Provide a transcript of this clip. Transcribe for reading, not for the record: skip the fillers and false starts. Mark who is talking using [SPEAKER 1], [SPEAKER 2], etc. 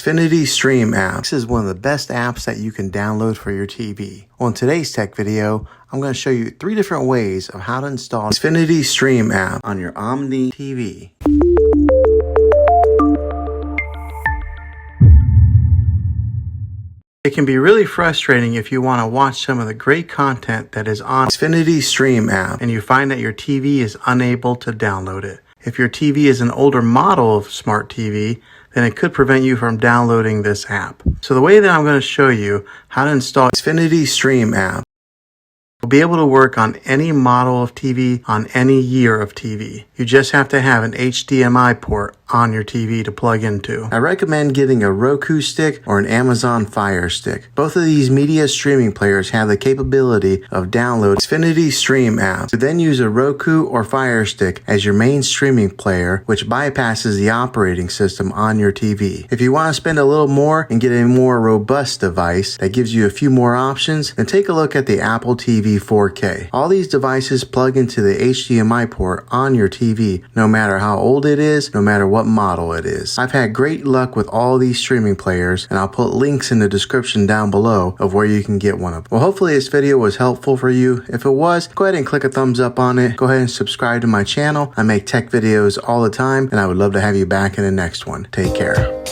[SPEAKER 1] Xfinity Stream App. This is one of the best apps that you can download for your TV. Well, in today's tech video, I'm going to show you 3 different ways of how to install Xfinity Stream App on your Omni TV. It can be really frustrating if you want to watch some of the great content that is on Xfinity Stream App and you find that your TV is unable to download it. If your TV is an older model of smart TV, then it could prevent you from downloading this app. So the way that I'm going to show you how to install Xfinity Stream App will be able to work on any model of TV on any year of TV. You just have to have an HDMI port on your TV to plug into. I recommend getting a Roku stick or an Amazon Fire Stick. Both of these media streaming players have the capability of downloading Xfinity Stream App. To then use a Roku or Fire Stick as your main streaming player, which bypasses the operating system on your TV. If you want to spend a little more and get a more robust device that gives you a few more options, then take a look at the Apple TV 4K. All these devices plug into the HDMI port on your TV, no matter how old it is, no matter what model it is. I've had great luck with all these streaming players, and I'll put links in the description down below of where you can get one of them. Well, hopefully this video was helpful for you. If it was, go ahead and click a thumbs up on it. Go ahead and subscribe to my channel. I make tech videos all the time, and I would love to have you back in the next one. Take care.